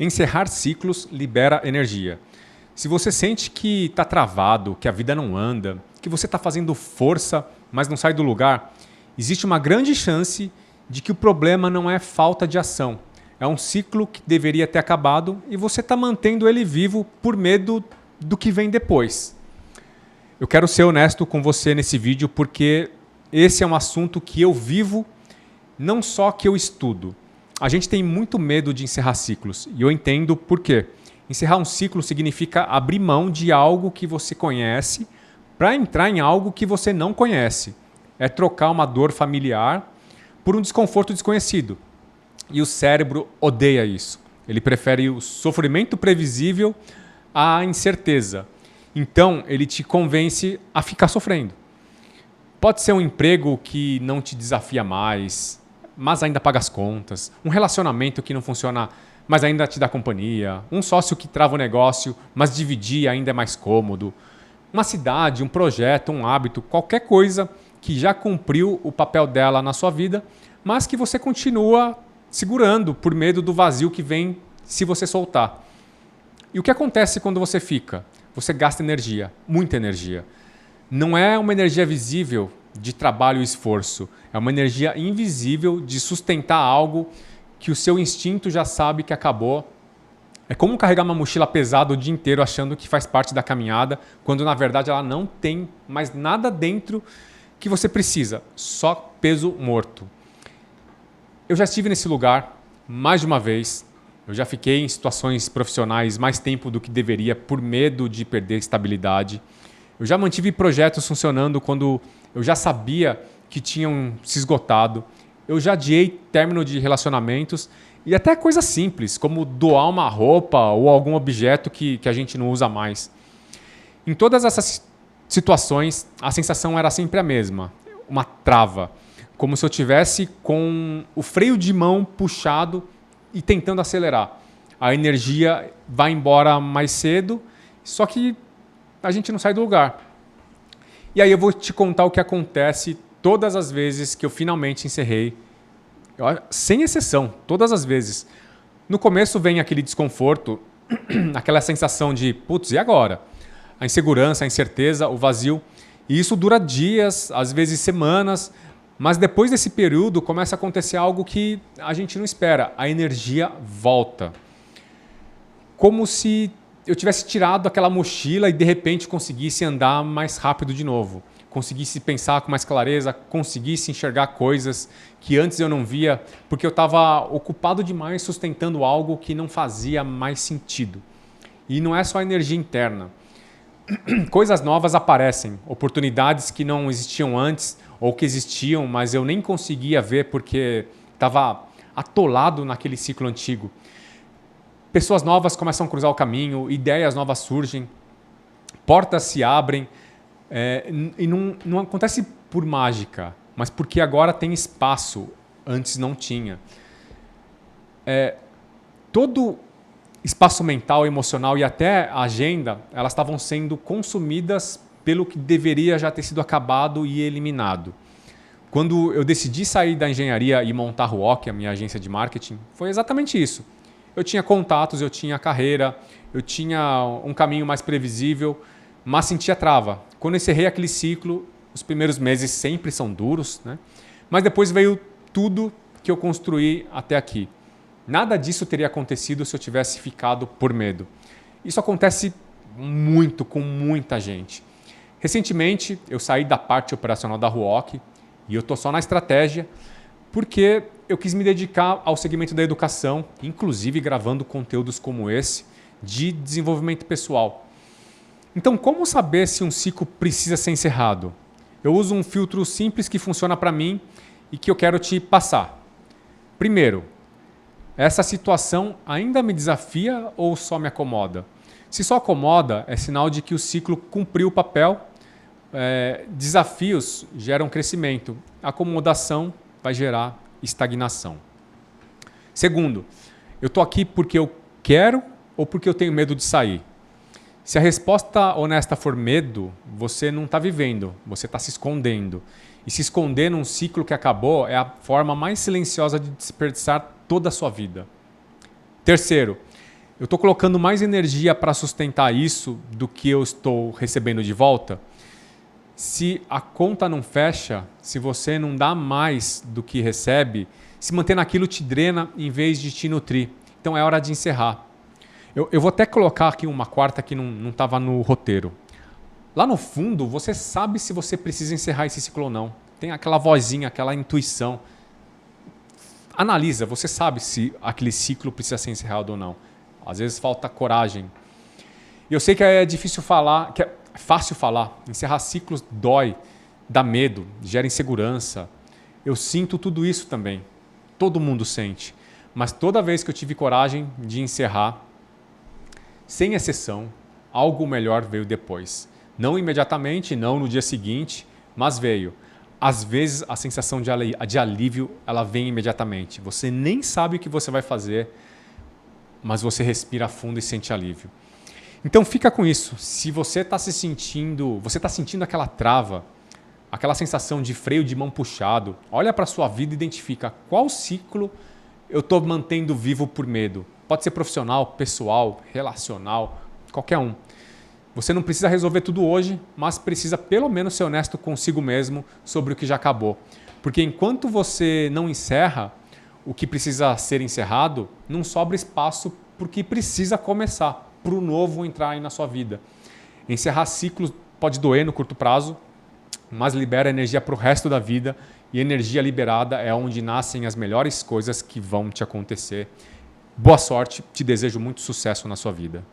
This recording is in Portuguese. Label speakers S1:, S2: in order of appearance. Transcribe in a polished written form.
S1: Encerrar ciclos libera energia. Se você sente que está travado, que a vida não anda, que você está fazendo força, mas não sai do lugar, existe uma grande chance de que o problema não é falta de ação. É um ciclo que deveria ter acabado e você está mantendo ele vivo por medo do que vem depois. Eu quero ser honesto com você nesse vídeo porque esse é um assunto que eu vivo, não só que eu estudo. A gente tem muito medo de encerrar ciclos e eu entendo por quê. Encerrar um ciclo significa abrir mão de algo que você conhece para entrar em algo que você não conhece. É trocar uma dor familiar por um desconforto desconhecido. E o cérebro odeia isso. Ele prefere o sofrimento previsível à incerteza. Então, ele te convence a ficar sofrendo. Pode ser um emprego que não te desafia mais, mas ainda paga as contas. Um relacionamento que não funciona, mas ainda te dá companhia. Um sócio que trava o negócio, mas dividir ainda é mais cômodo. Uma cidade, um projeto, um hábito, qualquer coisa que já cumpriu o papel dela na sua vida, mas que você continua segurando por medo do vazio que vem se você soltar. E o que acontece quando você fica? Você gasta energia, muita energia. Não é uma energia visível de trabalho e esforço. É uma energia invisível de sustentar algo que o seu instinto já sabe que acabou. É como carregar uma mochila pesada o dia inteiro achando que faz parte da caminhada, quando na verdade ela não tem mais nada dentro que você precisa, só peso morto. Eu já estive nesse lugar mais de uma vez. Eu já fiquei em situações profissionais mais tempo do que deveria por medo de perder estabilidade. Eu já mantive projetos funcionando quando eu já sabia que tinham se esgotado. Eu já adiei término de relacionamentos e até coisas simples, como doar uma roupa ou algum objeto que a gente não usa mais. Em todas essas situações, a sensação era sempre a mesma, uma trava. Como se eu tivesse com o freio de mão puxado e tentando acelerar. A energia vai embora mais cedo, só que a gente não sai do lugar. E aí eu vou te contar o que acontece todas as vezes que eu finalmente encerrei, sem exceção, todas as vezes. No começo vem aquele desconforto, aquela sensação de, putz, e agora? A insegurança, a incerteza, o vazio. E isso dura dias, às vezes semanas, mas depois desse período começa a acontecer algo que a gente não espera. A energia volta. Como se eu tivesse tirado aquela mochila e de repente conseguisse andar mais rápido de novo. Conseguisse pensar com mais clareza, conseguisse enxergar coisas que antes eu não via, porque eu estava ocupado demais sustentando algo que não fazia mais sentido. E não é só a energia interna. Coisas novas aparecem, oportunidades que não existiam antes ou que existiam, mas eu nem conseguia ver porque estava atolado naquele ciclo antigo. Pessoas novas começam a cruzar o caminho, ideias novas surgem, portas se abrem, e não acontece por mágica, mas porque agora tem espaço, antes não tinha. Todo espaço mental, emocional e até a agenda, elas estavam sendo consumidas pelo que deveria já ter sido acabado e eliminado. Quando eu decidi sair da engenharia e montar a Ruok, a minha agência de marketing, foi exatamente isso. Eu tinha contatos, eu tinha carreira, eu tinha um caminho mais previsível, mas sentia trava. Quando eu encerrei aquele ciclo, os primeiros meses sempre são duros, né? Mas depois veio tudo que eu construí até aqui. Nada disso teria acontecido se eu tivesse ficado por medo. Isso acontece muito com muita gente. Recentemente, eu saí da parte operacional da Ruok e eu estou só na estratégia porque eu quis me dedicar ao segmento da educação, inclusive gravando conteúdos como esse de desenvolvimento pessoal. Então, como saber se um ciclo precisa ser encerrado? Eu uso um filtro simples que funciona para mim e que eu quero te passar. Primeiro, essa situação ainda me desafia ou só me acomoda? Se só acomoda, é sinal de que o ciclo cumpriu o papel. Desafios geram crescimento. Acomodação vai gerar estagnação. Segundo, eu estou aqui porque eu quero ou porque eu tenho medo de sair? Se a resposta honesta for medo, você não está vivendo, você está se escondendo. E se esconder num ciclo que acabou é a forma mais silenciosa de desperdiçar toda a sua vida. Terceiro, Eu estou colocando mais energia para sustentar isso do que eu estou recebendo de volta? Se a conta não fecha, se você não dá mais do que recebe, se manter naquilo te drena em vez de te nutrir. Então é hora de encerrar. Eu vou até colocar aqui uma quarta que não estava no roteiro. Lá no fundo, você sabe se você precisa encerrar esse ciclo ou não. Tem aquela vozinha, aquela intuição. Analisa, você sabe se aquele ciclo precisa ser encerrado ou não. Às vezes falta coragem. Eu sei que é difícil falar, que é fácil falar. Encerrar ciclos dói, dá medo, gera insegurança. Eu sinto tudo isso também. Todo mundo sente. Mas toda vez que eu tive coragem de encerrar, sem exceção, algo melhor veio depois. Não imediatamente, não no dia seguinte, mas veio. Às vezes a sensação de alívio ela vem imediatamente. Você nem sabe o que você vai fazer, mas você respira fundo e sente alívio. Então fica com isso. Se você está sentindo aquela trava, aquela sensação de freio de mão puxado, olha para a sua vida e identifica qual ciclo eu estou mantendo vivo por medo. Pode ser profissional, pessoal, relacional, qualquer um. Você não precisa resolver tudo hoje, mas precisa pelo menos ser honesto consigo mesmo sobre o que já acabou. Porque enquanto você não encerra o que precisa ser encerrado, não sobra espaço para o que precisa começar, para o novo entrar aí na sua vida. Encerrar ciclos pode doer no curto prazo, mas libera energia para o resto da vida e energia liberada é onde nascem as melhores coisas que vão te acontecer. Boa sorte, te desejo muito sucesso na sua vida.